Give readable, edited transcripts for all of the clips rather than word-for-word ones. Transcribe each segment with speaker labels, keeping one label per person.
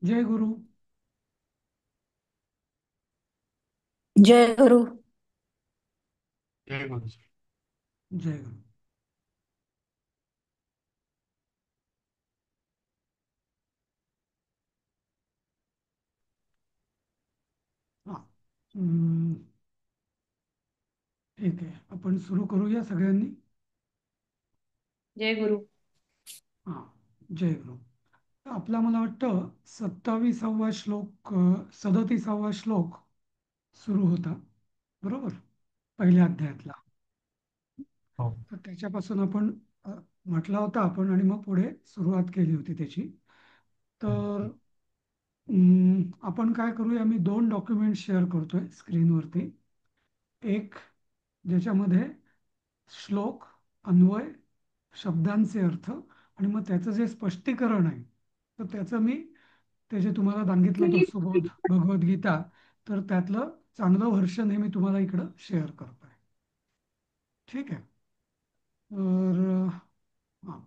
Speaker 1: जय गुरु.
Speaker 2: जय गुरु.
Speaker 3: जय गुरु जी.
Speaker 1: जय गुरु. हा. हम्म, ठीक आहे, आपण सुरू करूया सगळ्यांनी.
Speaker 2: जय गुरु.
Speaker 1: हा. जय गुरु. आपला मला वाटतं 27वा श्लोक, 37वा श्लोक सुरू होता, बरोबर, पहिल्या अध्यायातला.
Speaker 3: हो.
Speaker 1: तर त्याच्यापासून आपण म्हटला होता आपण, आणि मग पुढे सुरुवात केली होती त्याची. तर आपण काय करूया, मी दोन डॉक्युमेंट शेअर करतोय स्क्रीनवरती. एक ज्याच्यामध्ये श्लोक, अन्वय, शब्दांचे अर्थ, आणि मग त्याचं जे स्पष्टीकरण आहे, तर त्याचं मी, ते जे तुम्हाला सांगितलं होतं सुबोध भगवद्गीता, तर त्यातलं चांगलं व्हर्शन हे मी तुम्हाला इकडं शेअर करतोय. ठीक आहे. तर हां.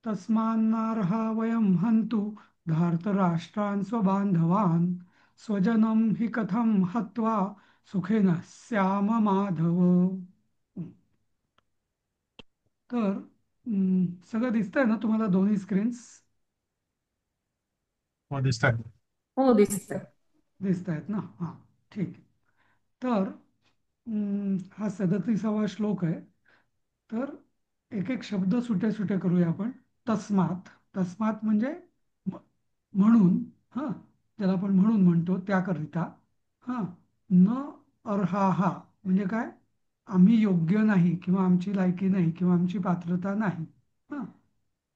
Speaker 1: तस्मान्नार्हा वयं हन्तु धार्तराष्ट्रान् स्वबान्धवान् स्वजनं हि कथं हत्वा सुखेन स्याम माधव. तर सगळं दिसतंय ना तुम्हाला, दोन्ही स्क्रीन्स
Speaker 3: हो, दिसतात.
Speaker 2: हो, दिसतंय.
Speaker 1: दिसत आहेत ना? हां, ठीक आहे. तर हा 37वा श्लोक आहे. तर एक एक शब्द सुटे सुटे करूया आपण. तस्मात. तस्मात म्हणजे म- म्हणून. हां, ज्याला आपण म्हणून म्हणतो त्याकरिता. हां. न अर्हाहा म्हणजे काय? आम्ही योग्य नाही, किंवा आमची लायकी नाही, किंवा आमची पात्रता नाही. हां.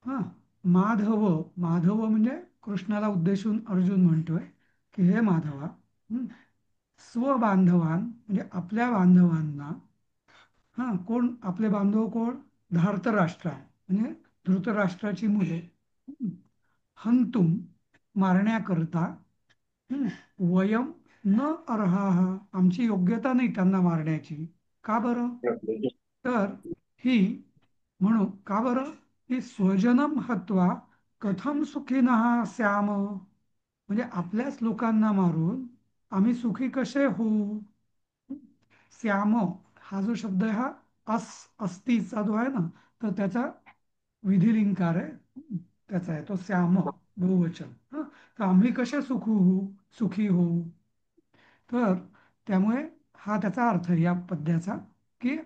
Speaker 1: हां. माधव. माधव म्हणजे कृष्णाला उद्देशून अर्जुन म्हणतोय की हे माधवा, स्वबांधवान म्हणजे आपल्या बांधवांना. हां, कोण आपले बांधव? कोण? धार्तराष्ट्र म्हणजे धृतराष्ट्राची मुले. हं. हंतुम मारण्याकरता. हं. वयम न अर्हाः आमची योग्यता नाही त्यांना मारण्याची. का बरं? तर ही, म्हणून का बरं, की स्वजनम हत्वा कथम सुखिनः स्याम, म्हणजे आपल्याच लोकांना मारून आम्ही सुखी कसे होऊ. श्याम हा जो शब्द आहे, हा अस्तीचा जो आहे ना, तर त्याचा विधिलिंकार आहे. त्याचा आहे तो श्याम, बहुवचन. हं. तर आम्ही कसे सुखी होऊ. तर त्यामुळे हा त्याचा अर्थ आहे या पद्याचा, की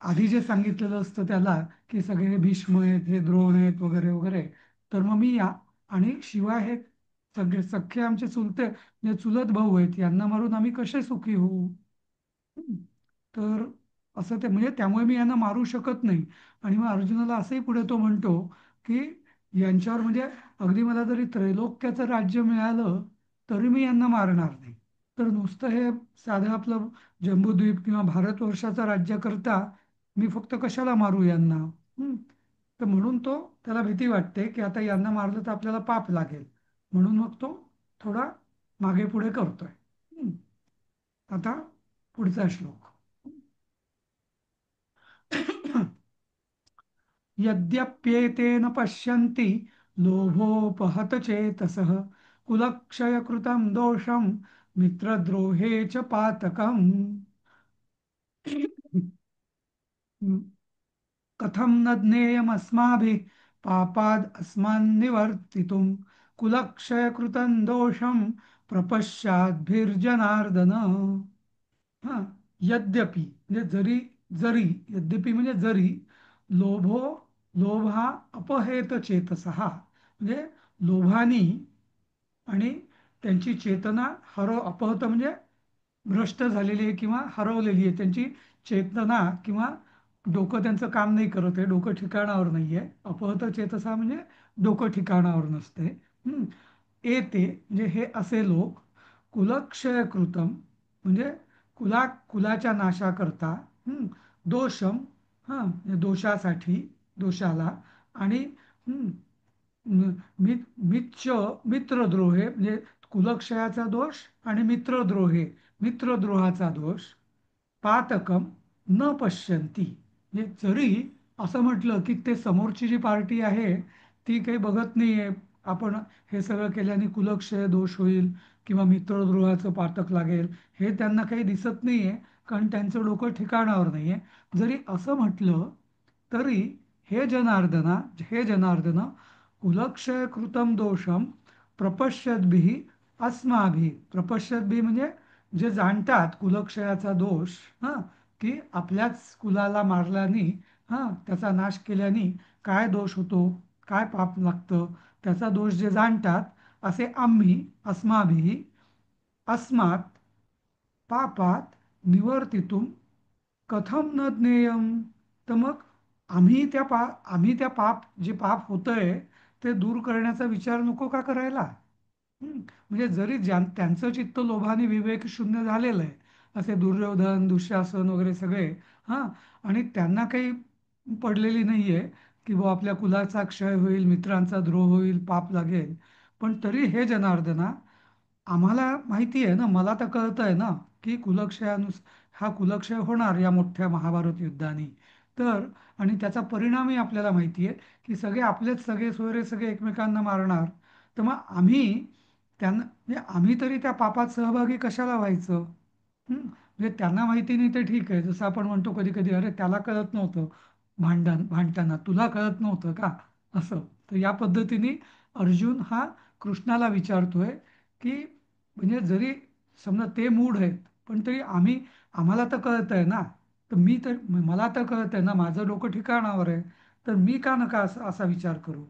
Speaker 1: आधी जे सांगितलेलं असतं त्याला, की सगळे भीष्म आहेत, हे द्रोण आहेत, वगैरे वगैरे, तर मग मी या, आणि शिवाय हे सगळे सख्खे आमचे चुलते म्हणजे चुलत भाऊ आहेत, यांना मारून आम्ही कसे सुखी होऊ. हं. तर असं ते, म्हणजे त्यामुळे मी यांना मारू शकत नाही. आणि मग अर्जुनाला असंही पुढे तो म्हणतो की यांच्यावर, म्हणजे अगदी मला जरी त्रैलोक्याचं राज्य मिळालं तरी मी यांना मारणार नाही. तर नुसतं हे साधं आपलं जम्बूद्वीप किंवा भारतवर्षाचं राज्य करता मी फक्त कशाला मारू यांना. हं. तर म्हणून तो, त्याला भीती वाटते की आता यांना मारलं तर आपल्याला पाप लागेल, म्हणून मग तो थोडा मागे पुढे करतोय. हं. आता पुढचा श्लोक. यद्यप्येतेन पश्यन्ति लोभोपहत चेतसः कुलक्षयकृतं दोषं मित्रद्रोहे च पातकम्. कथं न ज्ञेयमस्माभिः पापाद् अस्मान्निवर्तितुं कुलक्षयकृतं दोषं प्रपश्चाद्भिर्जनार्दन. हा. यद्यपि म्हणजे जरी, जरी, यद्यपि म्हणजे जरी, लोभो, लोभ हा अपहेत चेतसहा म्हणजे लोभानी, आणि त्यांची चेतना अपहत म्हणजे भ्रष्ट झालेली आहे किंवा हरवलेली आहे, त्यांची चेतना किंवा डोकं त्यांचं काम नाही करत आहे, डोकं ठिकाणावर नाही आहे. अपहत चेतसा म्हणजे डोकं ठिकाणावर नसते. हं. एते म्हणजे हे असे लोक, कुलक्षयकृतम म्हणजे कुलाच्या नाशाकरता, दोषम, म्हणजे दोषासाठी, दोषाला, आणि मित्रद्रोहे म्हणजे कुलक्षयाचा दोष, आणि मित्रद्रोहाचा दोष. पातकम न पश्यन्ति म्हणजे जरी असं म्हटलं की ते समोरची जी पार्टी आहे ती काही बघत नाहीये, आपण हे सगळं केल्याने कुलक्षय दोष होईल किंवा मित्रद्रोहाचं पातक लागेल, हे त्यांना काही दिसत नाहीये, कारण त्यांचं डोकं ठिकाणावर नाहीये. जरी असं म्हटलं तरी हे जनार्दना कुलक्षय कृतम दोषम प्रपश्यद्भिः अस्माभिः. प्रपश्यद्भिः म्हणजे जे जाणतात कुलक्षयाचा दोष, हा, की आपल्याच कुलाला मारल्याने, हा, त्याचा नाश केल्याने काय दोष होतो, काय पाप लागतं, त्याचा दोष जे जाणतात, असे आम्ही अस्माभिः अस्मात् पापात निवर्तितुम कथम न ज्ञेयम. तर मग आम्ही त्या जे पाप होतंय ते दूर करण्याचा विचार नको का करायला? म्हणजे जरी त्यांचं चित्त लोभाने विवेक शून्य झालेलं आहे, असे दुर्योधन दुःशासन वगैरे सगळे, हां, आणि त्यांना काही पडलेली नाहीये की बुवा आपल्या कुलाचा क्षय होईल, मित्रांचा द्रोह होईल, पाप लागेल. पण तरी हे जनार्दना, आम्हाला माहिती आहे ना, मला तर कळत आहे ना, की हा कुलक्षय होणार या मोठ्या महाभारत युद्धाने. तर आणि त्याचा परिणामही आपल्याला माहिती आहे, की सगळे आपलेच सगळे सोयरे सगळे एकमेकांना मारणार. तर मग म्हणजे आम्ही तरी त्या पापात सहभागी कशाला व्हायचं? म्हणजे त्यांना माहिती नाही ते ठीक आहे. जसं आपण म्हणतो कधी कधी, अरे त्याला कळत नव्हतं भांडताना, तुला कळत नव्हतं का? असं. तर या पद्धतीने अर्जुन हा कृष्णाला विचारतोय, की म्हणजे जरी समजा ते मूढ आहेत, पण तरी आम्हाला तर कळत आहे ना, तर मला तर कळत आहे ना, माझं डोकं ठिकाणावर आहे, तर मी का नका असा विचार करू?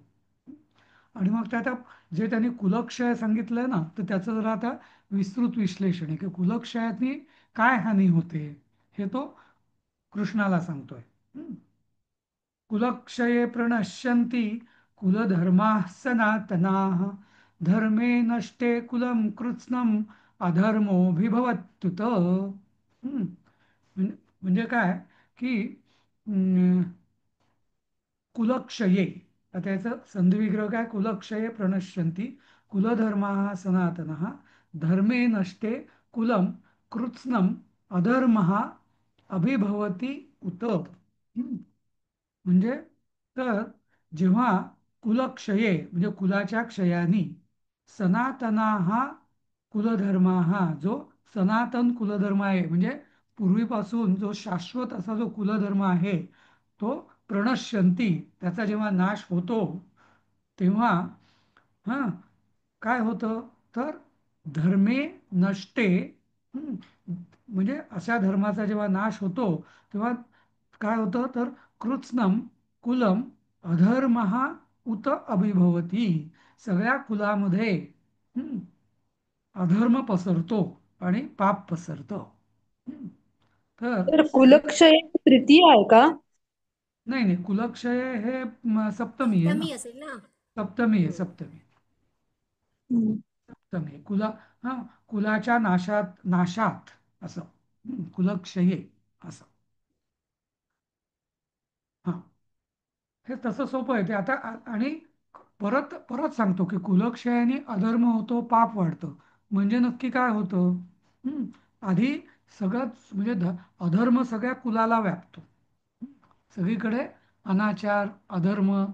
Speaker 1: आणि मग त्या त्या जे त्यांनी कुलक्षय सांगितलंय ना, तर त्याचं जरा आता विस्तृत विश्लेषण आहे, की कुलक्षयातनी काय हानी होते, हे तो कृष्णाला सांगतोय. हम्म. कुलक्षये प्रणश्यन्ति कुलधर्माः सनातनाः धर्मे नष्टे कुलं कृत्स्नम् अधर्मोऽभिभवत्युत. म्हणजे काय, की कुलक्षये, आता याचं संधिविग्रह काय, कुलक्षये प्रणश्यन्ति कुलधर्माः सनातनः धर्मे नष्टे कुलं कृत्स्नम् अधर्मः अभिभवति उत. म्हणजे तर जेव्हा कुलक्षये म्हणजे कुलाच्या क्षयानी सनातना हा कुलधर्म, हा जो सनातन कुलधर्म आहे, म्हणजे पूर्वीपासून जो शाश्वत असा जो कुलधर्म आहे, तो प्रणश्यंती, त्याचा जेव्हा नाश होतो, तेव्हा हां काय होतं, तर धर्मे नष्टे, हं, म्हणजे अशा धर्माचा जेव्हा नाश होतो, तेव्हा काय होतं, तर कृत्स्नम कुलम अधर्महा उत अभिभवती. सगळ्या कुलामध्ये हं, अधर्म पसरतो आणि पाप पसरतं. हं, तर
Speaker 2: तर कुलक्षय तृतीय आहे का?
Speaker 1: नाही नाही, कुलक्षय हे सप्तमी आहे ना.
Speaker 4: सप्तमी असेल ना.
Speaker 1: सप्तमी आहे,
Speaker 4: हम्म.
Speaker 1: सप्तमी.
Speaker 2: हम्म.
Speaker 1: सप्तमी हा कुलाच्या नाशात असं. कुलक्षये असं. हा हे तसं सोपं आहे ते आता. आणि परत परत सांगतो की कुलक्षयाने अधर्म होतो, पाप वाढतं. म्हणजे नक्की काय होतं? हं, आधी सगळंच म्हणजे अधर्म सगळ्या कुलाला व्यापतो. सगळीकडे अनाचार, अधर्म,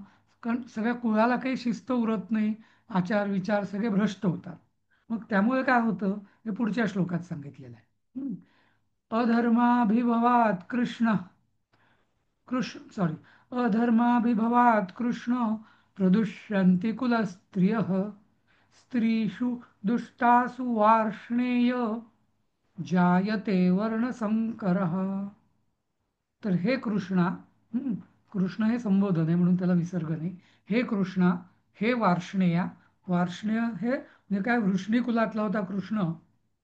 Speaker 1: कारण सगळ्या कुळाला काही शिस्त उरत नाही, आचार विचार सगळे भ्रष्ट होतात. मग त्यामुळे काय होतं, हे पुढच्या श्लोकात सांगितलेलं आहे. अधर्माभिभवात कृष्ण कृष्ण सॉरी अधर्माभिभवात कृष्ण प्रदुष्यन्ति कुलस्त्रियः स्त्रीषु दुष्टासु वार्ष्णेय जायते वर्णसंकरः. तर हे कृष्णा, कृष्ण हे संबोधन आहे म्हणून त्याला विसर्ग नाही. हे कृष्णा, हे वार्ष्णेया. वार्ष्णेय हे म्हणजे काय, वृष्णी कुलातला होता कृष्ण,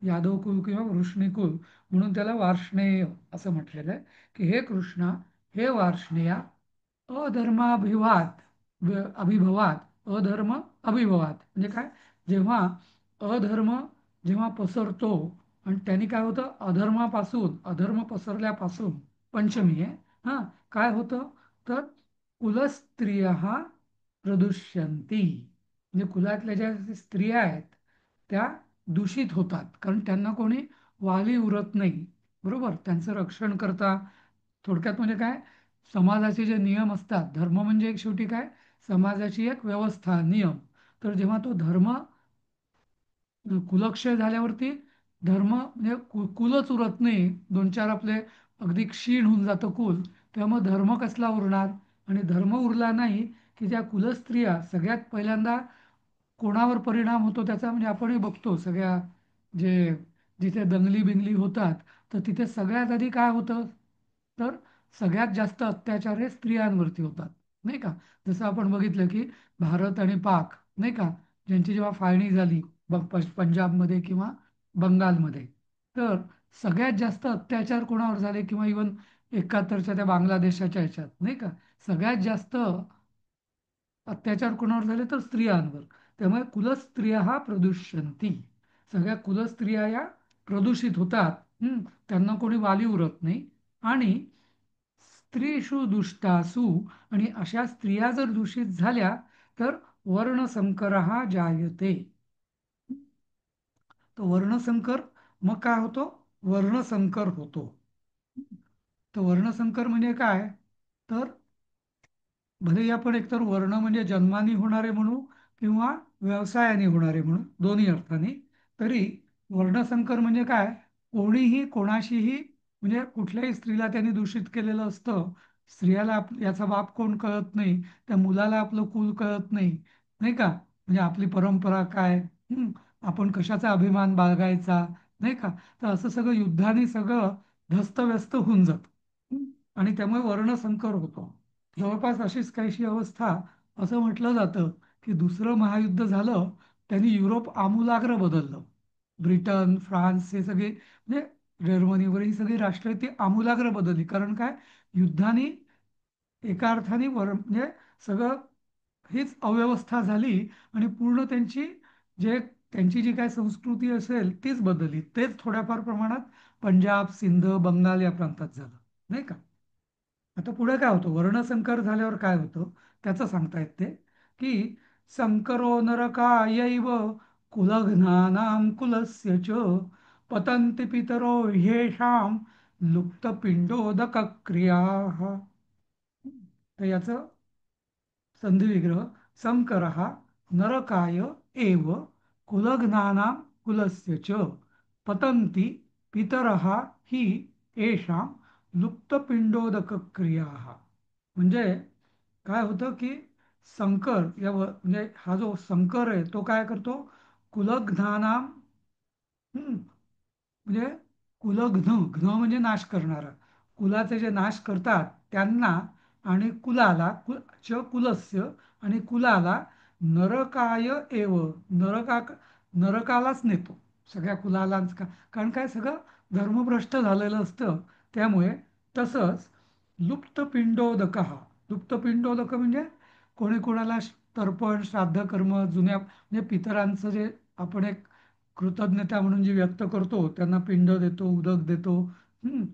Speaker 1: यादव कुल किंवा वृष्णी कुल, म्हणून त्याला वार्ष्णेय असं म्हटलेलं आहे. की हे कृष्णा, हे वार्ष्णेया, अधर्माभिवात अभिभवात, अधर्म अभिभवात म्हणजे काय, जेव्हा अधर्म जेव्हा पसरतो आणि त्यांनी काय होतं, अधर्म पसरल्यापासून, पंचमी आहे, हा, काय होतं, तर कुलस्त्रिय प्रदुष्यंती, म्हणजे कुलातल्या ज्या स्त्रिया आहेत त्या दूषित होतात, कारण त्यांना कोणी वाली उरत नाही. बरोबर, त्यांचं रक्षण करता. थोडक्यात म्हणजे काय, समाजाचे जे नियम असतात, धर्म म्हणजे एक शेवटी काय, समाजाची एक व्यवस्था, नियम. तर जेव्हा तो धर्म कुलक्षय झाल्यावरती धर्म म्हणजे कुलच उरत नाही, दोन चार आपले अगदी क्षीण होऊन जातं कुल. त्यामुळे धर्म कसला उरणार? आणि धर्म उरला नाही की त्या कुलस्त्रिया सगळ्यात पहिल्यांदा कोणावर परिणाम होतो त्याचा म्हणजे आपणही बघतो सगळ्या जे जिथे दंगली बिंगली होतात, तर तिथे सगळ्यात आधी काय होतं? तर सगळ्यात जास्त अत्याचार हे स्त्रियांवरती होतात, नाही का? जसं आपण बघितलं की भारत आणि पाक, नाही का, ज्यांची जेव्हा फाळणी झाली पंजाबमध्ये किंवा बंगालमध्ये, तर सगळ्यात जास्त अत्याचार कोणावर झाले, किंवा इवन 71च्या त्या बांगलादेशाच्या ह्याच्यात, नाही का, सगळ्यात जास्त अत्याचार कोणावर झाले तर स्त्रियांवर. त्यामुळे कुलस्त्रिया हा प्रदुष्यंती, सगळ्या कुलस्त्रिया या प्रदूषित होतात. त्यांना कोणी वाली उरत नाही. आणि स्त्रीषु दुष्टासु, आणि अशा स्त्रिया जर दूषित झाल्या तर वर्णसंकर हा जायते. तर वर्णसंकर, मग काय होतो? वर्णसंकर होतो. तर वर्णसंकर म्हणजे काय? तर भलेही आपण एकतर वर्ण म्हणजे जन्माने होणारे म्हणू किंवा व्यवसायाने होणारे म्हणू, दोन्ही अर्थाने, तरी वर्णसंकर म्हणजे काय? कोणीही कोणाशीही, म्हणजे कुठल्याही स्त्रीला त्यांनी दूषित केलेलं असतं. स्त्रियाला याचा बाप कोण कळत नाही, त्या मुलाला आपलं कुल कळत नाही, नाही का, म्हणजे आपली परंपरा काय, आपण कशाचा अभिमान बाळगायचा, नाही का. तर असं सगळं युद्धाने सगळं धस्तव्यस्त होऊन जातं. आणि त्यामुळे वर्णसंकर होतो. जवळपास अशीच काहीशी अवस्था, असं म्हटलं जातं की दुसरं महायुद्ध झालं, त्यांनी युरोप आमूलाग्र बदललं. ब्रिटन, फ्रान्स हे सगळे, म्हणजे जर्मनी वगैरे ही सगळी राष्ट्र आहेत ती आमूलाग्र बदलली. कारण काय? युद्धाने एका अर्थाने म्हणजे सगळं हीच अव्यवस्था झाली. आणि पूर्ण त्यांची जी काय संस्कृती असेल तीच बदलली. तेच थोड्याफार प्रमाणात पंजाब, सिंध, बंगाल या प्रांतात झालं, नाही का. आता पुढे काय होतं? वर्णसंकर झाल्यावर काय होतं त्याचं सांगता येते की संकरो नरकायैव कुलघ्नानां कुलस्य च पतन्ति पितरो ह्येषां लुप्तपिंडोदक क्रियाः. तर याचं संधिविग्रह: संकरः नरकाय एव कुलघ्नानां कुलस्य च पतन्ति पितरः हि येषां लुप्तपिंडोदक क्रियाः. म्हणजे काय होतं की संकर म्हणजे हा जो संकर आहे तो काय करतो? कुलघ्नानां, म्हणजे कुलघ्न, घ्न म्हणजे नाश करणारा, कुलाचे जे नाश करतात त्यांना, आणि कुलस्य, आणि कुलाला नरकाय एव, नरकालाच नेतो, सगळ्या कुलालाच कारण काय सगळं धर्मभ्रष्ट झालेलं असतं. त्यामुळे तसंच लुप्तपिंडोदक, लुप्तपिंडोदक म्हणजे कोणी कोणाला तर्पण, श्राद्ध कर्म, जुन्या म्हणजे पितरांचं जे आपण एक कृतज्ञता म्हणून जी व्यक्त करतो, त्यांना पिंड देतो, उदक देतो,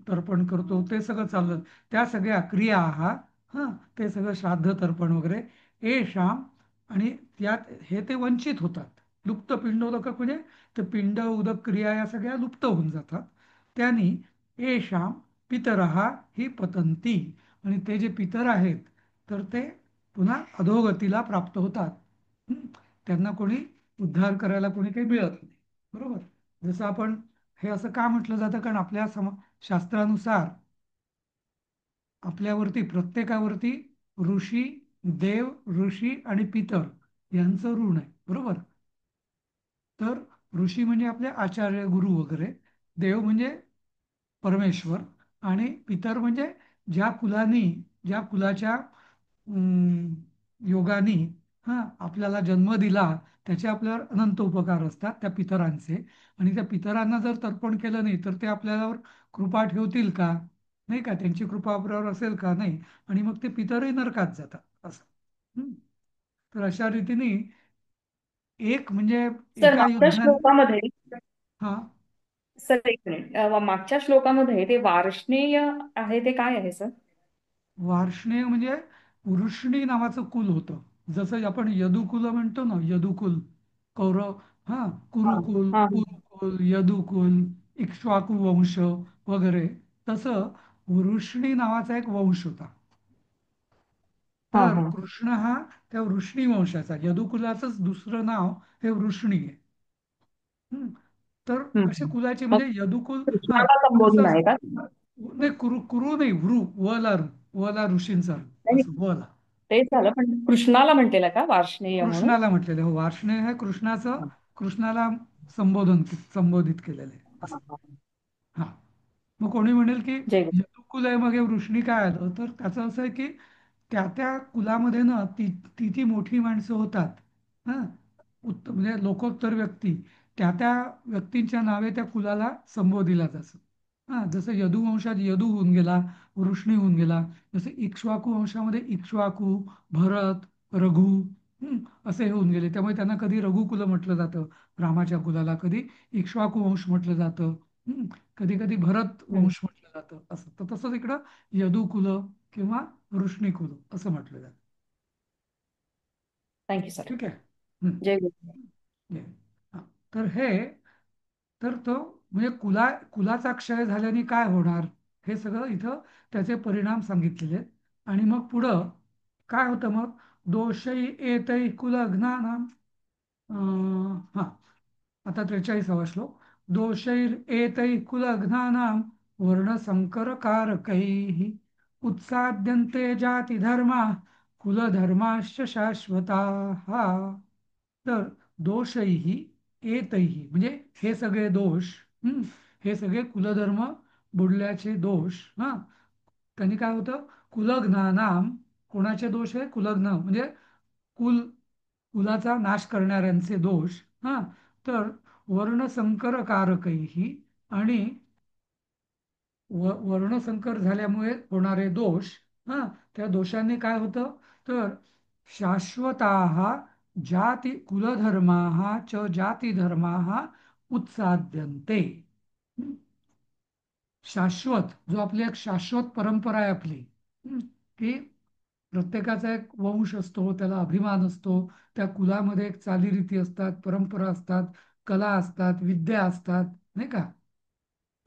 Speaker 1: तर्पण करतो, ते सगळं चाललं. त्या सगळ्या क्रिया ते सगळं श्राद्ध तर्पण वगैरे येषाम, आणि त्यात हे ते वंचित होतात. लुप्त पिंडोदक म्हणजे ते पिंड, उदक, क्रिया या सगळ्या लुप्त होऊन जातात. त्यांनी येषाम पितरहा ही पतंती, आणि ते जे पितर आहेत तर ते पुन्हा अधोगतीला प्राप्त होतात. हं? त्यांना कोणी उद्धार करायला कोणी काही मिळत नाही. बरोबर. जसं आपण हे असं का म्हटलं जातं? कारण आपल्या शास्त्रानुसार आपल्यावरती प्रत्येकावरती ऋषी, देव, ऋषी आणि पितर यांचं ऋण आहे. बरोबर. तर ऋषी म्हणजे आपले आचार्य, गुरु वगैरे, देव म्हणजे परमेश्वर, आणि पितर म्हणजे ज्या कुलानी, ज्या कुलाच्या योगानी आपल्याला जन्म दिला, त्याचे आपल्यावर अनंत उपकार असतात त्या पितरांचे. आणि त्या पितरांना जर तर्पण केलं नाही तर ते आपल्यावर कृपा ठेवतील का? नाही का, त्यांची कृपा आपल्यावर असेल का? नाही. आणि मग ते पितरही नरकात जातात असं. हं. तर अशा रीतीने एक म्हणजे
Speaker 2: सर
Speaker 1: एका
Speaker 2: मागच्या
Speaker 1: युद्धान
Speaker 2: श्लोकामध्ये
Speaker 1: हा
Speaker 2: सर एक मिनिट मागच्या श्लोकामध्ये ते वार्ष्णेय आहे ते काय आहे सर?
Speaker 1: वार्ष्णेय म्हणजे वृष्णी नावाचं कुल होतं. जसं आपण यदुकुल म्हणतो ना, यदुकुल, कौरव,
Speaker 2: हा
Speaker 1: कुरुकुल,
Speaker 2: हा
Speaker 1: पुरुकुल, यदुकुल, इक्ष्वाकू वंश वगैरे, तसं वृष्णी नावाचा एक वंश होता.
Speaker 2: हा
Speaker 1: तर
Speaker 2: हा.
Speaker 1: कृष्ण हा त्या वृष्णी वंशाचा, यदुकुलाचंच दुसरं नाव हे वृष्णी आहे. हम्म. तर असे
Speaker 2: हम्म.
Speaker 1: कुलाचे
Speaker 2: मग
Speaker 1: म्हणजे यदुकुल. हा,
Speaker 2: कृष्णाला संबोधन
Speaker 1: असं
Speaker 2: आहे का?
Speaker 1: नाही, कुरु कुरु नाही, वला वला ऋषींचा
Speaker 2: नाही,
Speaker 1: असं वला.
Speaker 2: ते झालं, पण कृष्णाला म्हणतेला का वार्ष्णेय म्हणून?
Speaker 1: कृष्णाला म्हटलेलं हो, वार्ष्णेय हे कृष्णाचं,
Speaker 2: हा,
Speaker 1: कृष्णाला संबोधित केलेलं आहे
Speaker 2: हा,
Speaker 1: असं.
Speaker 2: हा.
Speaker 1: हा. मग कोणी म्हणेल की
Speaker 2: जय गुरु.
Speaker 1: यदुकुल आहे मग हे वृष्णी काय आलं, तर त्याचं असं आहे की त्या त्या कुलामध्ये ना ती ती मोठी माणसं होतात. हां, म्हणजे लोकोत्तर व्यक्ती, त्या त्या व्यक्तींच्या नावे त्या कुलाला संबोधिला जातं. हां, जसं यदुवंशात यदू होऊन गेला, वृष्णी होऊन गेला. जसं इक्ष्वाकू वंशामध्ये इक्ष्वाकू, भरत, रघु, हं, असे होऊन गेले. त्यामुळे त्यांना कधी रघुकुल म्हटलं जातं रामाच्या कुलाला, कधी इक्ष्वाकू वंश म्हटलं जातं, कधी कधी भरत वंश म्हटलं जातं असं. तर तसंच इकडं यदुकुल किंवा वृष्णीकुल असं म्हटलं जातं.
Speaker 2: Thank you sir.
Speaker 1: ठीक आहे. हं.
Speaker 2: जय गुरु.
Speaker 1: हे. हा. तर हे, तर तो म्हणजे कुलाचा क्षय झाल्याने काय होणार, हे सगळं इथं त्याचे परिणाम सांगितलेले आहेत. आणि मग पुढं काय होतं मग, दोषै एतै कुलघ्नानाम. हा, आता 43वा श्लोक. दोषैरेतैः कुलघ्नानां वर्णसंकरकारकैः उत्साद्यन्ते जातिधर्माः कुलधर्माश्च शाश्वताः. तर दोषैः एतैः म्हणजे हे सगळे दोष, हे सगळे कुलधर्म बुडल्याचे दोष. हा, त्यांनी काय होतं, कुलघ्नानाम, कोणाचे दोष आहे, कुलघ्न म्हणजे कुल, कुलाचा नाश करणाऱ्यांचे दोष. हा, तर वर्णसंकरकारकैही, आणि वर्णसंकर झाल्यामुळे होणारे दोष. हा, त्या दोषांनी काय होतं, तर शाश्वताः जाती कुलधर्माः च जातिधर्माः उत्साद्यन्ते. हं? शाश्वत, जो आपली एक शाश्वत परंपरा आहे आपली, की प्रत्येकाचा एक वंश असतो, त्याला अभिमान असतो, त्या कुलामध्ये एक चालीरीती असतात, परंपरा असतात, कला असतात, विद्या असतात, नाही का.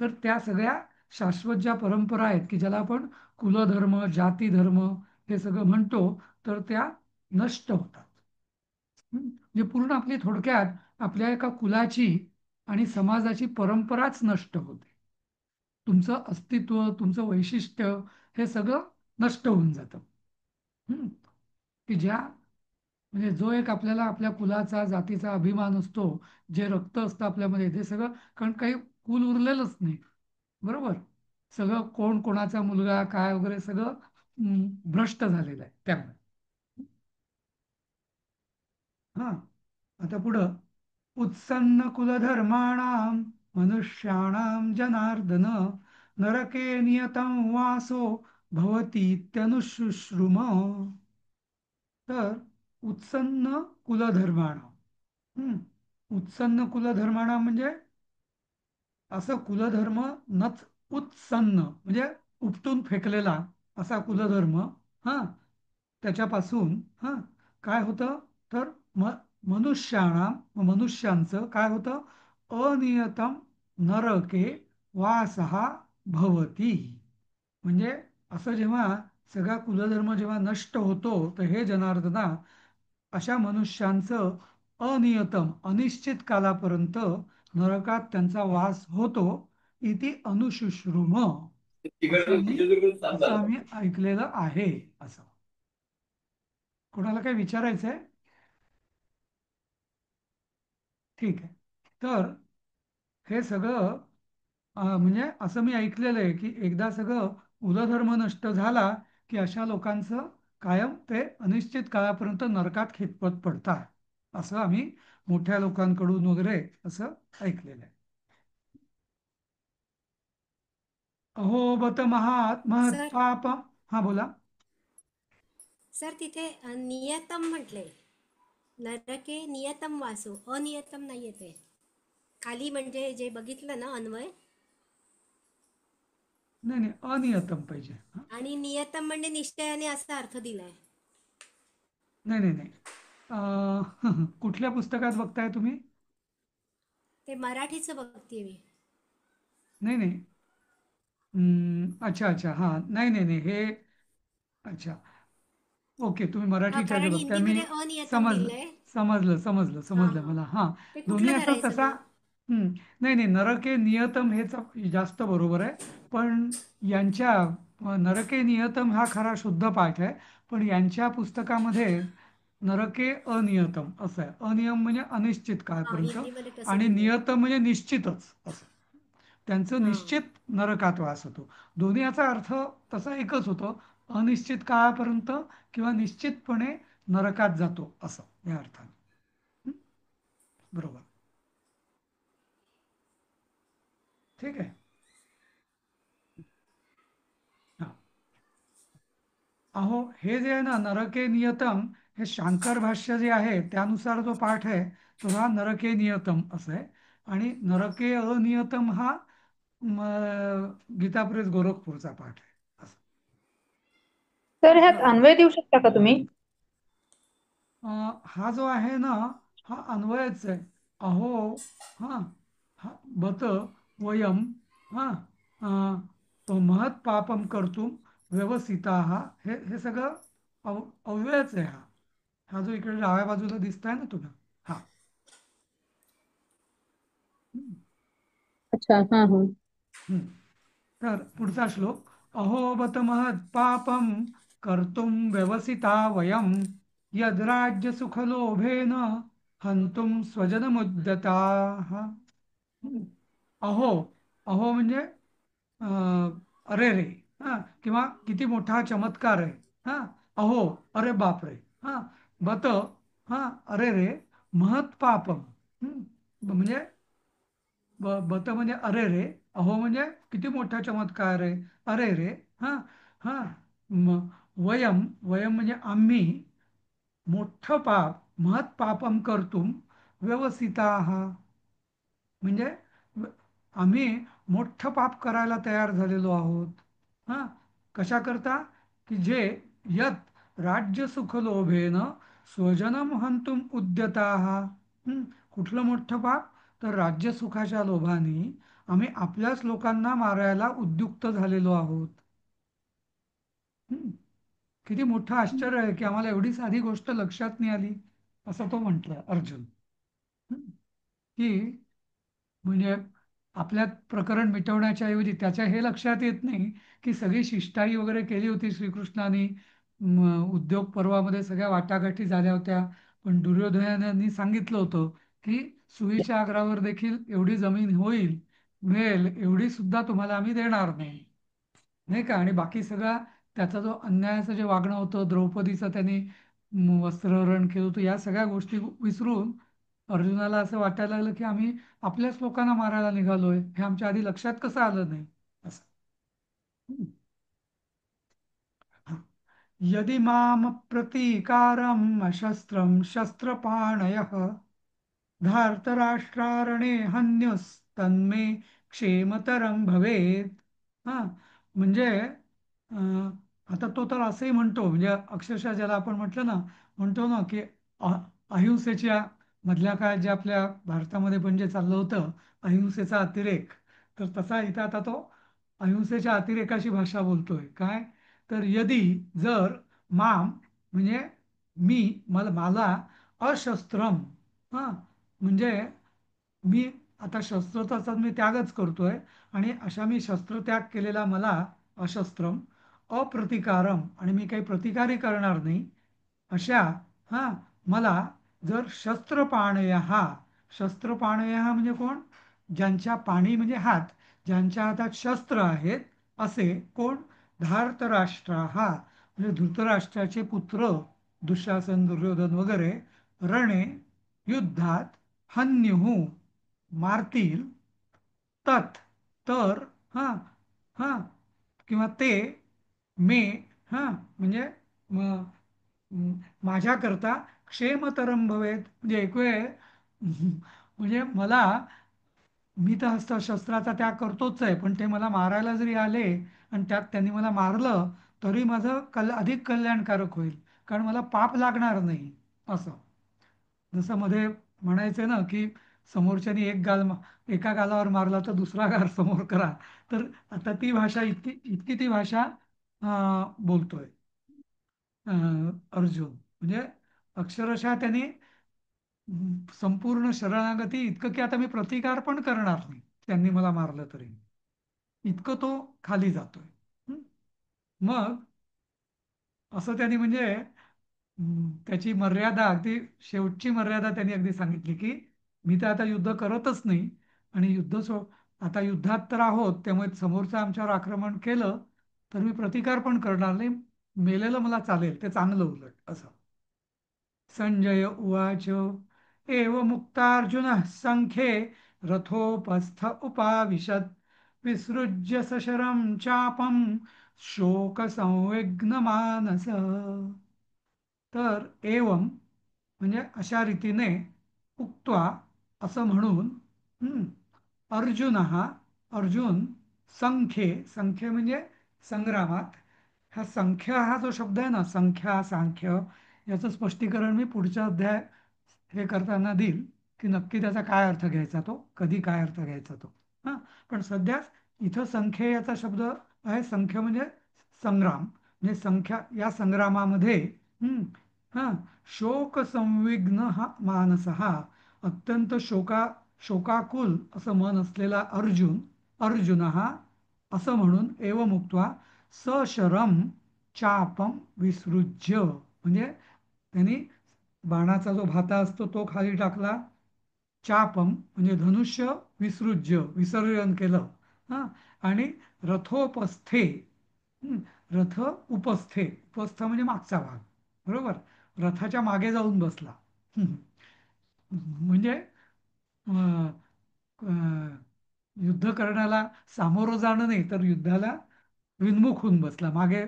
Speaker 1: तर त्या सगळ्या शाश्वत ज्या परंपरा आहेत की ज्याला आपण कुलधर्म, जाती धर्म हे सगळं म्हणतो, तर त्या नष्ट होतात. म्हणजे पूर्ण आपली, थोडक्यात आपल्या एका कुलाची आणि समाजाची परंपराच नष्ट होते. तुमचं अस्तित्व, तुमचं वैशिष्ट्य हे सगळं नष्ट होऊन जातं. हम्म. की ज्या, म्हणजे जो एक आपल्याला आपल्या कुलाचा, जातीचा अभिमान असतो, जे रक्त असतं आपल्यामध्ये, ते सगळं, कारण काही कुल उरलेलंच नाही. बरोबर. सगळं कोण कोणाचा मुलगा काय वगैरे सगळं भ्रष्ट झालेलं आहे त्यामुळे. हा, आता पुढं, उत्सन्न कुलधर्माणाम मनुष्याणाम जनार्दन नरके नियतं वासो भवतीत्यनुशुश्रुम. तर उत्सन्न कुलधर्माणाम, उत्सन्न कुलधर्माणाम म्हणजे असं कुलधर्म नच, उत्सन्न म्हणजे उपटून फेकलेला असा कुलधर्म. हा, त्याच्यापासून हा काय होतं, तर मनुष्यांचं काय होतं, अनियतम नरके वासहा भवती. म्हणजे असं जेव्हा सगळा कुलधर्म जेव्हा नष्ट होतो, तर हे जनार्दना, अशा मनुष्यांचं अनियतम अनिश्चित कालापर्यंत नरकात त्यांचा वास होतो. इति अनुशुश्रुम, असं आम्ही ऐकलेलं आहे असं. कोणाला काय विचारायचंय? ठीक आहे. तर हे सगळं म्हणजे असं मी ऐकलेलं आहे की एकदा सगळं कुलधर्म नष्ट झाला की अशा लोकांचं कायम ते अनिश्चित काळापर्यंत नरकात खितपत पडतात, असं आम्ही मोठ्या लोकांकडून वगैरे असं ऐकलेलं आहे. अहो बत महात महत
Speaker 4: सर
Speaker 1: पाप. हा, बोला.
Speaker 4: सर तिथे नियतम म्हटले, नरके नियतम वासो, अनियतम नाही येते खाली, म्हणजे जे बघितलं ना अन्वय,
Speaker 1: नाही नाही, अनियतम पाहिजे. हा?
Speaker 4: आणि नियतम म्हणजे निश्चयाने असा अर्थ दिलाय.
Speaker 1: नाही नाही नाही. कुठल्या पुस्तकात बघताय तुम्ही?
Speaker 4: ते मराठीचं बघतीये मी.
Speaker 1: नाही नाही. अच्छा अच्छा, हां, नाही नाही नाही, हे अच्छा. ओके, तुम्ही
Speaker 4: हा
Speaker 1: मराठीच्या जे
Speaker 4: कारण
Speaker 1: बघताय मी
Speaker 4: हिंदीमध्ये अनियतम
Speaker 1: समजलं
Speaker 4: लिहिलंय. हा
Speaker 1: समजलं
Speaker 4: हा
Speaker 1: मला. हां,
Speaker 4: ते
Speaker 1: दोन्ही
Speaker 4: कुठलं
Speaker 1: असं
Speaker 4: धरायचं
Speaker 1: तसा.
Speaker 4: मग?
Speaker 1: नाही नाही, नरके नियतम हेच जास्त बरोबर आहे. पण यांच्या नरके नियतम हा खरा शुद्ध पाठ आहे. पण यांच्या पुस्तकामध्ये नरके अनियतम असं आहे. अनियम म्हणजे अनिश्चित
Speaker 4: हा
Speaker 1: काळपर्यंत,
Speaker 4: हिंदीमध्ये तसं
Speaker 1: आणि
Speaker 4: लिहिलंय.
Speaker 1: नियतम म्हणजे निश्चितच असं. त्यांचं
Speaker 4: हा
Speaker 1: निश्चित नरकात वास होतो. दोन्ही याचा अर्थ तसा एकच होतो, अनिश्चित काळापर्यंत किंवा निश्चितपणे नरकात जातो असं या अर्थाने. हं? बरोबर. ठीक आहे. हा. अहो, हे जे आहे ना नरके नियतम, हे शांकर भाष्य जे आहे त्यानुसार जो पाठ आहे तो हा नरके नियतम असं आहे. आणि नरके अनियतम हा गीताप्रेस गोरखपूरचा पाठ आहे असं.
Speaker 5: सर ह्यात
Speaker 1: तर
Speaker 5: अन्वय देऊ शकता का तुम्ही?
Speaker 1: हा जो आहे ना, हा अन्वयच आहे. अहो, हा हा बत वयम, हा महत् पापम कर्तुम व्यवसिता, हे सगळं अव्ययच आहे. हा हा जो इकडे डाव्या बाजूला दिसताय ना तुला, हा. हम्म,
Speaker 5: अच्छा, हा हा.
Speaker 1: हम्म. तर पुढचा श्लोक. अहो बत महत् पापम कर्तुम व्यवसिता वयम यद्राज्य सुखलोभेन हंतुम स्वजनमुद्यता. अहो, अहो म्हणजे अरे रे, हा, किंवा किती मोठा चमत्कार आहे. हा, अहो, अरे बाप रे, हा, बत, हा, अरे रे, महत् पापम. म्हणजे बत म्हणजे अरे रे, अहो म्हणजे किती मोठा चमत्कार आहे, अरे रे, हा, हा, वयम, वयम म्हणजे आम्ही, मोठं पाप, महत् पापम कर्तुम व्यवसिता, म्हणजे आम्ही मोठं पाप करायला तयार झालेलो आहोत. हा, कशा करता? की जे यत राज्य सुख लोभेन स्वजनम हंतुम उद्यता. कुठलं मोठं पाप? तर राज्य सुखाच्या लोभाने आम्ही आपल्याच लोकांना मारायला उद्युक्त झालेलो आहोत. हम्म, किती मोठं आश्चर्य आहे की आम्हाला एवढी साधी गोष्ट लक्षात नाही आली, असं तो म्हटलाय अर्जुन. हम्म, की म्हणजे आपल्यात प्रकरण मिटवण्याच्या ऐवजी त्याच्या हे लक्षात येत नाही की सगळी शिष्टाई वगैरे केली होती श्रीकृष्णाने. उद्योग पर्वामध्ये सगळ्या वाटाघाटी झाल्या होत्या. पण दुर्योधनाने सांगितलं होतं की सुईच्या आग्रावर देखील एवढी जमीन मिळेल एवढी सुद्धा तुम्हाला आम्ही देणार नाही, नाही का. आणि बाकी सगळा त्याचा जो अन्यायाचं जे वागणं होतं, द्रौपदीचं त्यांनी वस्त्रहरण केलं होतं, या सगळ्या गोष्टी विसरून अर्जुनाला असं वाटायला लागलं की आम्ही आपल्याच लोकांना मारायला निघालोय, हे आमच्या आधी लक्षात कसं आलं नाही असं. हम्म. हा. यदि माम प्रतीकारम शस्त्रम शस्त्रपाणयः धार्तराष्ट्रारणे हन्युस्तन्मे क्षेमतरं भवेत्. हा, म्हणजे अं, आता तो तर असंही म्हणतो, म्हणजे अक्षरशः ज्याला आपण म्हटलं ना, म्हणतो ना की अहिंसेच्या मधल्या काळात जे आपल्या भारतामध्ये पण जे चाललं होतं, अहिंसेचा अतिरेक, तर तसा इथं आता तो अहिंसेच्या अतिरेकाची भाषा बोलतोय. काय? तर यदी, जर, माम म्हणजे मला अशस्त्रम, हा, म्हणजे मी आता शस्त्रचा मी त्यागच करतोय, आणि अशा मी शस्त्रत्याग केलेला मला अशस्त्रम अप्रतिकारम, आणि मी काही प्रतिकारही करणार नाही, अशा, हा, मला जर शस्त्रपाणय म्हणजे कोण? ज्यांच्या पाणी म्हणजे हात, ज्यांच्या हातात शस्त्र आहेत असे कोण? धार्तराष्ट्रा, म्हणजे धृतराष्ट्राचे पुत्र दुःशासन, दुर्योधन वगैरे, रणे, युद्धात, हन्युहू मारतील, तत्, तर, हा, हा, किंवा ते, मे, हा, म्हणजे माझ्याकरता क्षेमतरम भवेत, म्हणजे एक वेळ म्हणजे मला, मी तर शस्त्राचा त्याग करतोच आहे, पण ते मला मारायला जरी आले आणि त्यात त्यांनी मला मारलं तरी माझं अधिक कल्याणकारक होईल, कारण मला पाप लागणार नाही असं. जसं मध्ये म्हणायचं ना की समोरच्यानी एका गालावर मारला तर दुसरा गाल समोर करा. तर आता ती भाषा, इतकी इतकी ती भाषा बोलतोय. अर्जुन म्हणजे अक्षरशः त्याने संपूर्ण शरणागती इतकं की आता मी प्रतिकार पण करणार नाही त्यांनी मला मारलं तरी इतकं तो खाली जातोय. हं? मग असं त्यांनी म्हणजे त्याची मर्यादा अगदी शेवटची मर्यादा त्यांनी अगदी सांगितली की मी तर आता युद्ध करतच नाही आणि आता युद्धात तर आहोत त्यामुळे समोरचं आमच्यावर आक्रमण केलं तर मी प्रतिकार पण करणार नाही. मेलेलं मला चालेल ते चांगलं उलट असं. संजय उवाच एवमुक्तार्जुनः सङ्ख्ये रथोपस्थ उपाविशत् विसृज्य सशरं चापं शोकसंविघ्नमानसः. तर एवम म्हणजे अशा रीतीने उक्त्वा असं म्हणून हं, अर्जुन अर्जुन संख्ये म्हणजे संग्रामात हा संख्य हा जो शब्द आहे ना संख्या सांख्य याचं स्पष्टीकरण मी पुढच्या अध्याय हे करताना देईल की नक्की त्याचा काय अर्थ घ्यायचा तो कधी काय अर्थ घ्यायचा तो. हां पण सध्या इथं संख्य याचा शब्द आहे. संख्य म्हणजे संग्राम म्हणजे संख्या या संग्रामामध्ये हं, हां शोक संविघ्न हा मानस हा अत्यंत शोकाकुल असं मन असलेला अर्जुन हा असं म्हणून एवमुक्त्वा सशरम चापम विसृज्य म्हणजे त्यांनी बाणाचा जो भाता असतो तो खाली टाकला. चापम म्हणजे धनुष्य विसर्जन केलं. हां आणि रथोपस्थे हं, रथ उपस्थ म्हणजे मागचा भाग बरोबर रथाच्या मागे जाऊन बसला. हं, म्हणजे अं, अं, युद्ध करण्याला सामोरं जाणं नाही तर युद्धाला विन्मुख होऊन बसला मागे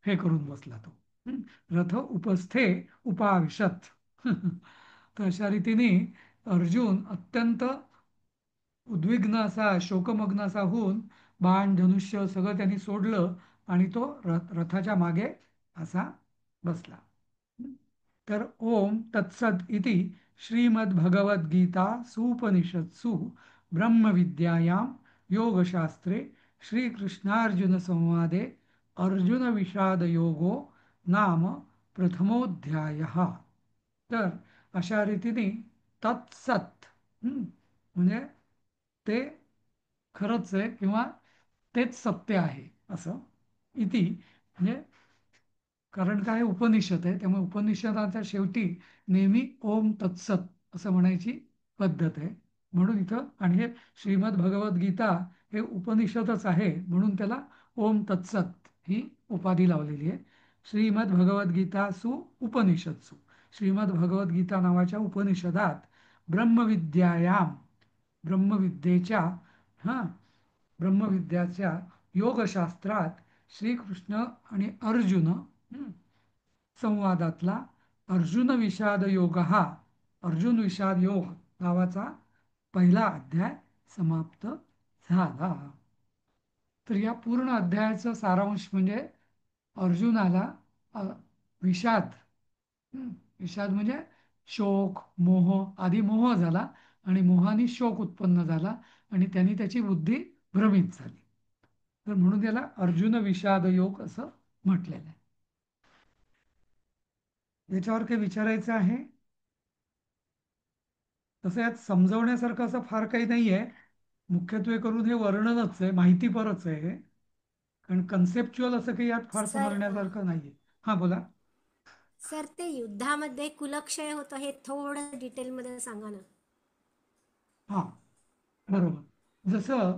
Speaker 1: हे करून बसला तो. हं, रथ उपस्थे उपाविशत. तर अशा रीतीने अर्जुन अत्यंत उद्विग्न असा शोकमग्न असा होऊन बाण धनुष्य सगळं त्यांनी सोडलं आणि तो रथाच्या मागे असा बसला. तर ओम तत्सद इति श्रीमद्भगवद्गीता सूपनिषत्सु ब्रह्मविद्यायां योगशास्त्रे श्रीकृष्णार्जुन संवादे अर्जुन विषाद योगो नाम प्रथमोध्यायः. तर अशा रीतीने तत्सत म्हणजे ते खरंच आहे किंवा तेच सत्य आहे असं इति म्हणजे कारण काय उपनिषद आहे त्यामुळे उपनिषदाच्या शेवटी नेहमी ओम तत्सत असं म्हणायची पद्धत आहे. म्हणून इथं आणि हे श्रीमद भगवद्गीता हे उपनिषदच आहे म्हणून त्याला ओम तत्सत ही उपाधी लावलेली आहे. श्रीमद भगवद्गीतासु उपनिषदसु श्रीमद भगवद्गीता नावाच्या उपनिषदात ब्रह्मविद्यायाम ब्रह्मविद्येच्या हां ब्रह्मविद्याच्या योगशास्त्रात श्रीकृष्ण आणि अर्जुन संवादातला अर्जुन विषाद योग हा अर्जुन विषाद योग नावाचा पहिला अध्याय समाप्त झाला. तर या पूर्ण अध्यायाचं सारांश म्हणजे अर्जुनाला अ, विषाद विषाद म्हणजे शोक मोह आधी मोह झाला आणि मोहाने शोक उत्पन्न झाला आणि त्यांनी त्याची बुद्धी भ्रमित झाली. तर म्हणून त्याला अर्जुन विषाद योग असं म्हटलेलं आहे. याच्यावर काही विचारायचं आहे तसं यात समजवण्यासारखं असं फार काही नाही आहे. मुख्यत्वे करून हे वर्णनच आहे माहितीपरच आहे हे. कारण कन्सेप्च्युअल असं काही यात फार
Speaker 4: सर
Speaker 1: समजण्यासारखं नाही आहे. हां बोला.
Speaker 4: सर ते युद्धामध्ये कुलक्षय होतं हे थोडं डिटेलमध्ये सांगा ना.
Speaker 1: हां बरोबर जसं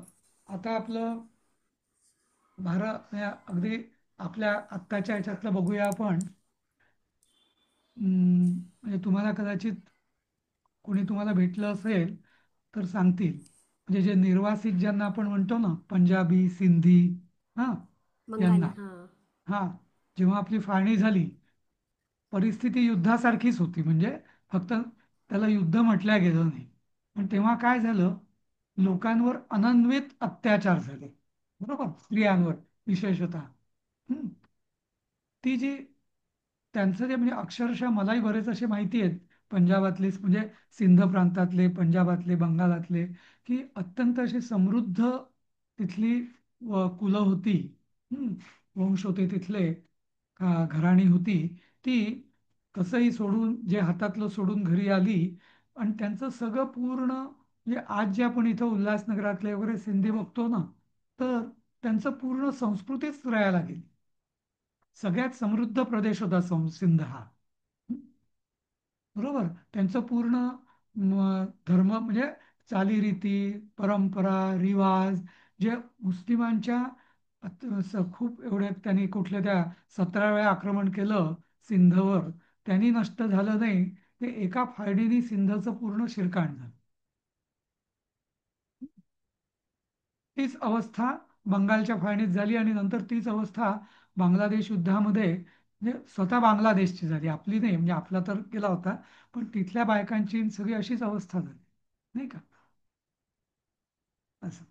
Speaker 1: आता आपलं भारत या अगदी आपल्या आत्ताच्या ह्याच्यातलं बघूया आपण. म्हणजे तुम्हाला कदाचित कोणी तुम्हाला भेटलं असेल तर सांगतील म्हणजे जे निर्वासित ज्यांना आपण म्हणतो ना पंजाबी सिंधी हां यांना
Speaker 4: बंगाली हां.
Speaker 1: हां जेव्हा आपली फाळणी झाली परिस्थिती युद्धासारखीच होती म्हणजे फक्त त्याला युद्ध म्हटल्या गेलं नाही. पण तेव्हा काय झालं लोकांवर अनन्वित अत्याचार झाले बरोबर स्त्रियांवर विशेषतः. हं. ती जी त्यांचं जे म्हणजे अक्षरशः मलाही बरेच असे माहिती आहेत पंजाबातले म्हणजे सिंध प्रांतातले पंजाबातले बंगालातले की अत्यंत अशी समृद्ध तिथली कुलं होती. हं. वंश होते तिथले घराणी होती ती कसंही सोडून जे हातातलं सोडून घरी आली आणि त्यांचं सगळं पूर्ण म्हणजे आज जे आपण इथं उल्हासनगरातले वगैरे सिंधी बघतो ना, तर त्यांचं पूर्ण संस्कृतीच राहायला गेली. सगळ्यात समृद्ध प्रदेश होता सिंध हा. बरोबर. त्यांचं पूर्ण धर्म म्हणजे चालीरीती, परंपरा, रिवाज जे मुस्लिमांच्या खूप एवढ्या त्यांनी कुठल्या त्या 17 वेळा आक्रमण केलं सिंधवर, त्यांनी नष्ट झालं नाही. ते एका फाळणीने सिंधचं पूर्ण शिरकाण झालं. तीच अवस्था बंगालच्या फाळणीत झाली आणि नंतर तीच अवस्था बांगलादेश युद्धामध्ये म्हणजे स्वतः बांगलादेशची झाली, आपली नाही. म्हणजे आपला तर गेला होता, पण तिथल्या बायकांची सगळी अशीच अवस्था झाली, नाही का? असं.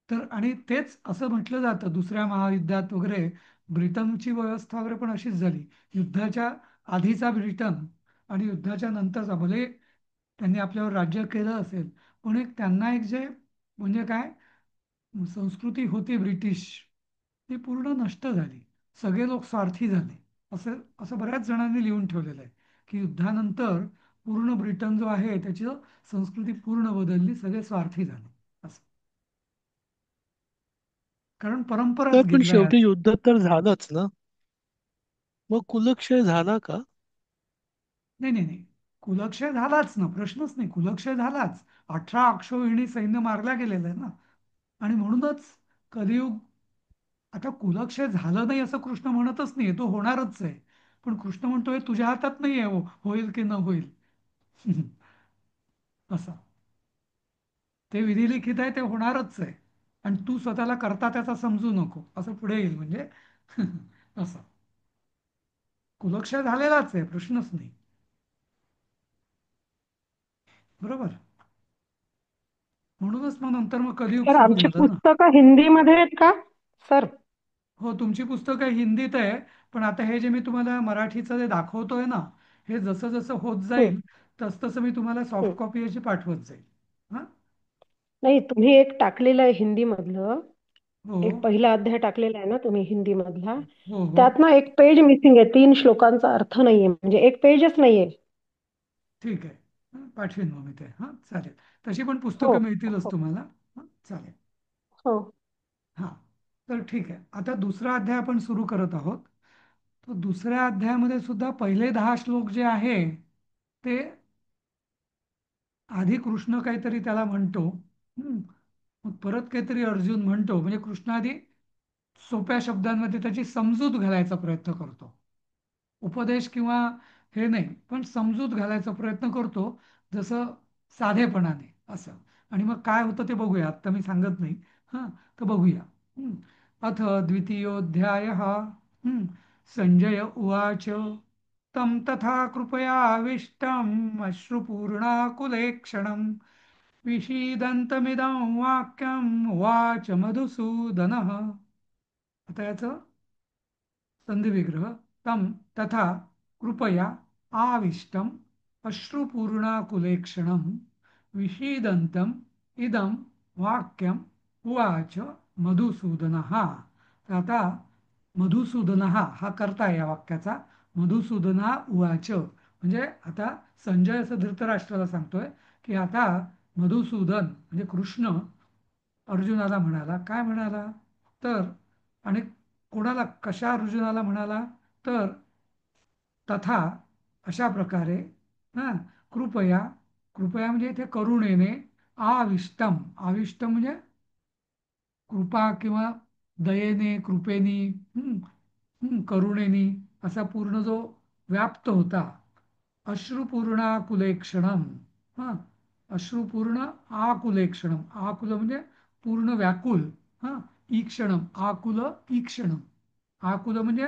Speaker 1: तर आणि तेच असं म्हटलं जातं दुसऱ्या महायुद्धात वगैरे ब्रिटनची व्यवस्था वगैरे पण अशीच झाली. युद्धाच्या आधीचा ब्रिटन आणि युद्धाच्या नंतरचा, भले त्यांनी आपल्यावर राज्य केलं असेल, पण एक त्यांना एक जे म्हणजे काय संस्कृती होती ब्रिटिश, ती पूर्ण नष्ट झाली. सगळे लोक स्वार्थी झाले. असं असं बऱ्याच जणांनी लिहून ठेवलेलं आहे की युद्धानंतर पूर्ण ब्रिटन जो आहे त्याची संस्कृती पूर्ण बदलली, सगळे स्वार्थी झाले असं. कारण
Speaker 6: तर
Speaker 1: परंपराच
Speaker 6: पण
Speaker 1: गेल्या
Speaker 6: शेवटी
Speaker 1: यात.
Speaker 6: युद्ध तर झालंच ना, मग कुलक्षय झाला का?
Speaker 1: नाही नाही नाही, कुलक्षय झालाच ना, प्रश्नच नाही. कुलक्षय झालाच. 18 अक्षौहिणी सैन्य मारल्या गेलेलं आहे ना. आणि म्हणूनच कलियुग. आता कुलक्षय झालं नाही असं कृष्ण म्हणतच नाही, तो होणारच आहे. पण कृष्ण म्हणतोय तुझ्या हातात नाही आहे, होईल की न होईल. असं ते विधिलिखित आहे, ते होणारच आहे. आणि तू स्वतःला करता त्याचा समजू नको, असं पुढे येईल म्हणजे. असं कुलक्षय झालेलाच आहे, प्रश्नच नाही. बरोबर. म्हणूनच मग नंतर मग कलियुग
Speaker 5: सर
Speaker 1: सुरू
Speaker 5: आमची
Speaker 1: झालं ना.
Speaker 5: पुस्तकं हिंदीमध्ये आहेत का सर?
Speaker 1: हो, तुमची पुस्तकं हिंदीत आहे. पण आता हे जे मी तुम्हाला मराठीचं जे दाखवतोय ना, हे जसं जसं होत
Speaker 5: हं,
Speaker 1: जाईल तसं मी तुम्हाला
Speaker 5: हं.
Speaker 1: सॉफ्ट कॉपी याची पाठवत जाईल. हां.
Speaker 5: नाही, तुम्ही एक टाकलेलं आहे हिंदी मधलं.
Speaker 1: हो
Speaker 5: एक पहिला अध्याय टाकलेला आहे ना तुम्ही हिंदी मधला.
Speaker 1: हो हो.
Speaker 5: त्यात ना एक पेज मिसिंग आहे, 3 श्लोकांचा अर्थ नाहीये, म्हणजे एक पेजच नाहीये.
Speaker 1: ठीक आहे. पाठवीन मग मी ते. हां, चालेल. तशी पण
Speaker 5: हो
Speaker 1: पुस्तकं मिळतीलच
Speaker 5: हो
Speaker 1: तुम्हाला. हां, चालेल.
Speaker 5: हो.
Speaker 1: हां. तर ठीक आहे. आता दुसरा अध्याय आपण सुरू करत आहोत. तर दुसऱ्या अध्यायामध्ये सुद्धा पहिले 10 श्लोक जे आहे ते आधी कृष्ण काहीतरी त्याला म्हणतो. हं. मग परत काहीतरी अर्जुन म्हणतो. म्हणजे कृष्ण आधी सोप्या शब्दांमध्ये त्याची समजूत घालायचा प्रयत्न करतो. उपदेश किंवा हे नाही, पण समजूत घालायचा प्रयत्न करतो, जसं साधेपणाने असं. आणि मग काय होतं ते बघूया. आत्ता मी सांगत नाही. हां, तर बघूया. हं. अथ द्वितीयोऽध्यायः. संजय उवाच तं तथा कृपयाविष्टम् अश्रुपूर्णाकुलेक्षणं विषीदन्तमिदं वाक्यम् उवाच मधुसूदनः. आता याचं संधिविग्रह. तं तथा कृपया आविष्टम् अश्रुपूर्णाकुलेक्षणं विषीदन्तम् इदं वाक्यम् उवाच मधुसूदनः. तर आता मधुसूदनः हा कर्ता आहे या वाक्याचा. मधुसूदना उवाच म्हणजे आता संजय असं धृतराष्ट्राला सांगतोय की आता मधुसूदन म्हणजे कृष्ण अर्जुनाला म्हणाला. काय म्हणाला? तर आणि कोणाला, कशा अर्जुनाला म्हणाला? तर तथा अशा प्रकारे, हां, कृपया. कृपया म्हणजे इथे करुणेने. आविष्टम. आविष्टम म्हणजे कृपा किंवा दयेने, कृपेनी, करुणेनी असा पूर्ण जो व्याप्त होता. अश्रुपूर्णाकुलेक्षणम. हां, अश्रुपूर्ण आकुलेक्षणम. आकुल म्हणजे पूर्ण व्याकुल. हां, ईक्षणम. आकुल ईक्षणम. आकुल म्हणजे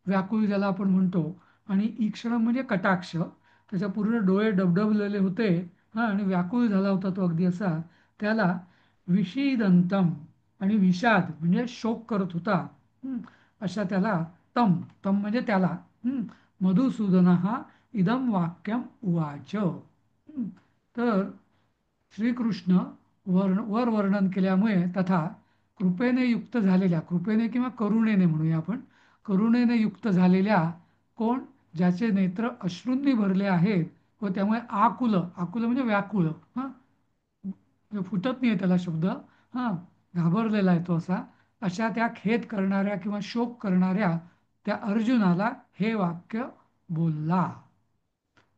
Speaker 1: व्याकुळ ज्याला आपण म्हणतो. आणि ईक्षणम म्हणजे कटाक्ष. त्याच्या पूर्ण डोळे डबडबलेले होते. हां, आणि व्याकुळ झाला होता तो अगदी असा. त्याला विषीदंतम आणि विषाद म्हणजे शोक करत होता. अशा त्याला तम. तम म्हणजे त्याला. मधुसूदन हा इदम वाक्यम उवाच. तर श्रीकृष्ण वर वर्णन केल्यामुळे तथा कृपेने युक्त झालेल्या, कृपेने किंवा करुणेने म्हणूया आपण, करुणेने युक्त झालेल्या कोण? ज्याचे नेत्र अश्रूंनी भरले आहेत व त्यामुळे आकुल, आकुल म्हणजे व्याकुळ, हा म्हणजे फुटत नाही त्याला शब्द, हा घाबरलेला आहे तो असा, अशा त्या खेद करणाऱ्या किंवा शोक करणाऱ्या त्या अर्जुनाला हे वाक्य बोलला.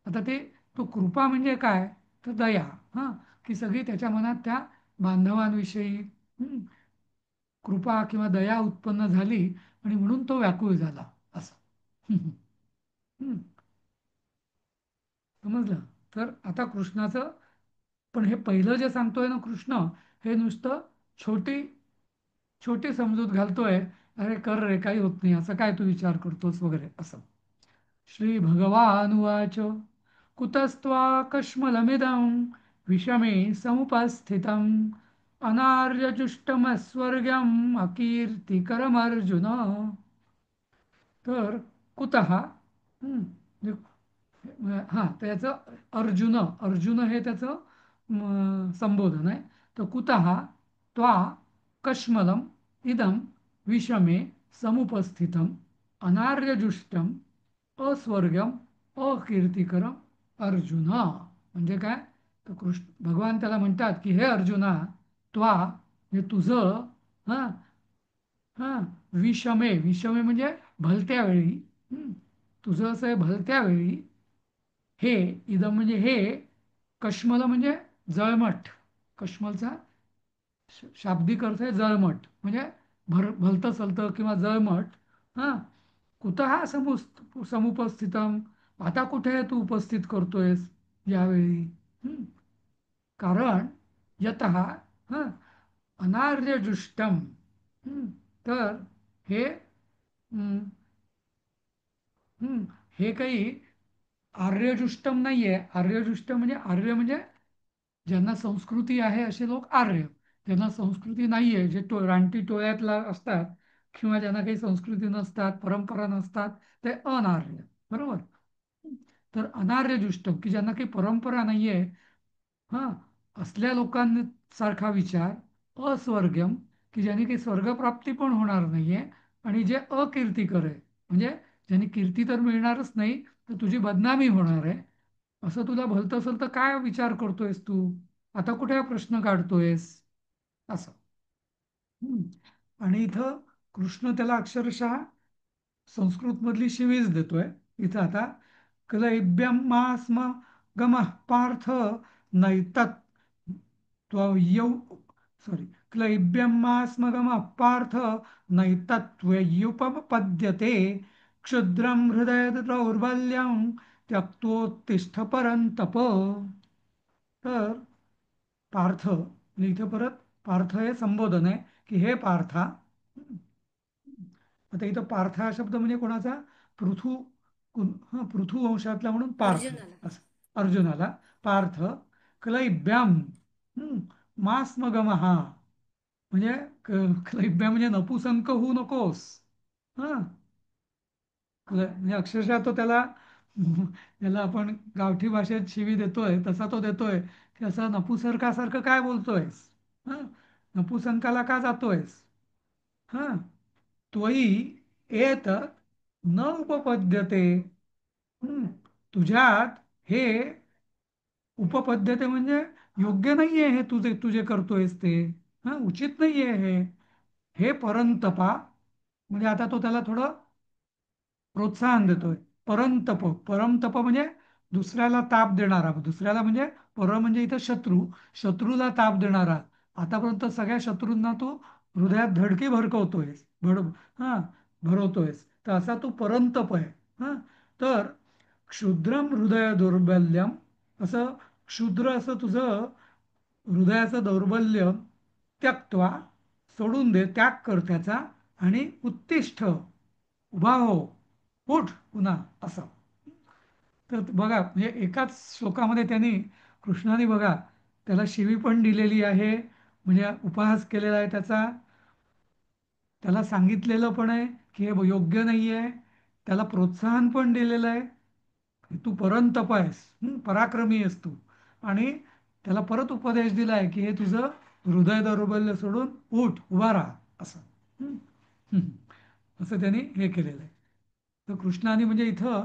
Speaker 1: आता ते तो कृपा म्हणजे काय, तर दया, हा की सगळी त्याच्या मनात त्या बांधवांविषयी कृपा किंवा दया उत्पन्न झाली आणि म्हणून तो व्याकुळ झाला असं. हम्म, हम्म. समजलं. तर आता कृष्णाचं, पण हे पहिलं जे सांगतोय ना कृष्ण, हे नुसतं छोटी छोटी समजूत घालतोय, अरे कर रे, काही होत नाही, असं काय तू विचार करतोस वगैरे असं. श्री भगवानुवाच कुतस्त्वाकश्मलमिदं विषमे समुपस्थितम् अनार्यजुष्टमस्वर्ग्यम् अकीर्तिकरमर्जुन. तर कुतः, म्हणजे हां त्याचं अर्जुन, अर्जुन हे त्याचं संबोधन आहे. तर कुतः त्वा कश्मलम इदम विषमे समुपस्थितम अनार्यजुष्टम अस्वर्गम अकीर्तिकरम अर्जुन. म्हणजे काय, तर कृष्ण भगवान त्याला म्हणतात की हे अर्जुना, त्वा म्हणजे तुझं, हां हां विषमे, विषमे म्हणजे भलत्या वेळी, तुझं असं आहे भलत्या वेळी, हे इदम म्हणजे हे, कश्मल म्हणजे जळमट, कश्मलचा शाब्दिक अर्थ आहे जळमट, म्हणजे भलतं सलतं किंवा जळमट. हां कुतः समुपस्थितम, आता कुठे तू उपस्थित करतोयस यावेळी. हं? कारण यतः, हं, अनार्यजुष्टम, तर हे हं, हं, हे काही आर्यजुष्टम नाहीये. आर्यजुष्टम म्हणजे, आर्य म्हणजे ज्यांना संस्कृती आहे असे लोक आर्य, ज्यांना संस्कृती नाहीये, जे रानटी टोळ्यातला असतात किंवा ज्यांना काही संस्कृती नसतात, परंपरा नसतात, ते अनार्य. बरोबर. तर अनार्यजुष्टम की ज्यांना काही परंपरा नाहीये, हा असल्या लोकांसारखा विचार, अस्वर्गम की ज्यांनी काही स्वर्गप्राप्ती पण होणार नाहीये, आणि जे अकीर्तिकर आहे म्हणजे ज्यांनी कीर्ती तर मिळणारच नाही, तर तुझी बदनामी होणार आहे, असं तुला भलतं असेल तर काय विचार करतोयस तू, आता कुठे हा प्रश्न काढतोयस असं. हम्म. आणि इथं कृष्ण त्याला अक्षरशः संस्कृतमधली शिवीच देतोय. इथं आता क्लैब्यम मास्म गमः पार्थ नैतत् त्वय्यौ, सॉरी, क्लैब्यम मास्म गमः पार्थ नैतत्त्वय्युपपद्यते क्षुद्रं हृदय दौर्बल्यं त्यक्तोत्तिष्ठ परन्तप. तर पार्थ म्हणजे इथं परत पार्थ हे संबोधन आहे की हे पार्था. आता इथं पार्थ हा शब्द म्हणजे कोणाचा, पृथू, पृथू वंशातला म्हणून पार्थ
Speaker 4: अर्जुनाला.
Speaker 1: असं. अर्जुनाला पार्थ क्लैब्याम, मास्मगमहा म्हणजे क्लैब्या म्हणजे नपुसंक होऊ नकोस. हा म्हणजे अक्षरशः तो त्याला त्याला आपण गावठी भाषेत शिवी देतोय तसा तो देतोय की असं नपुसरकासारखं काय बोलतोयस, हा नपुसंकाला का जातोयस, हा त्वयी एत न उपपद्यते. हं, तुझ्यात हे उपपद्यते म्हणजे योग्य नाहीये, हे तुझे तुझे करतोयस ते, हा उचित नाहीये हे परंतपा म्हणजे आता तो त्याला थोडं प्रोत्साहन देतोय. परंतप, परमतप म्हणजे दुसऱ्याला ताप देणारा, दुसऱ्याला म्हणजे पर म्हणजे इथं शत्रू, शत्रूला ताप देणारा. आतापर्यंत सगळ्या शत्रूंना तू हृदयात धडकी भरकवतोयस, हा भरवतोयस, तर असा तू परंतप आहे. हा तर क्षुद्रम हृदय दौर्बल्यम, असं क्षुद्र असं तुझं हृदयाचं दौर्बल्य त्यक्त्वा, सोडून दे, त्याग कर त्याचा, आणि उत्तिष्ठ, उभा हो, उठ पुन्हा असं. तर बघा म्हणजे एकाच श्लोकामध्ये त्यांनी, कृष्णाने बघा त्याला शिवी पण दिलेली आहे, म्हणजे उपहास केलेला आहे त्याचा, त्याला सांगितलेलं पण आहे की हे योग्य नाही आहे, त्याला प्रोत्साहन पण दिलेलं आहे, तू परंतप आहेस, पराक्रमी आहेस तू, आणि त्याला परत उपदेश दिला आहे की हे तुझं हृदय दौर्बल्य सोडून उठ, उभा राहा असं. हं, हं. असं त्यांनी हे केलेलं आहे. तर कृष्णाने म्हणजे इथं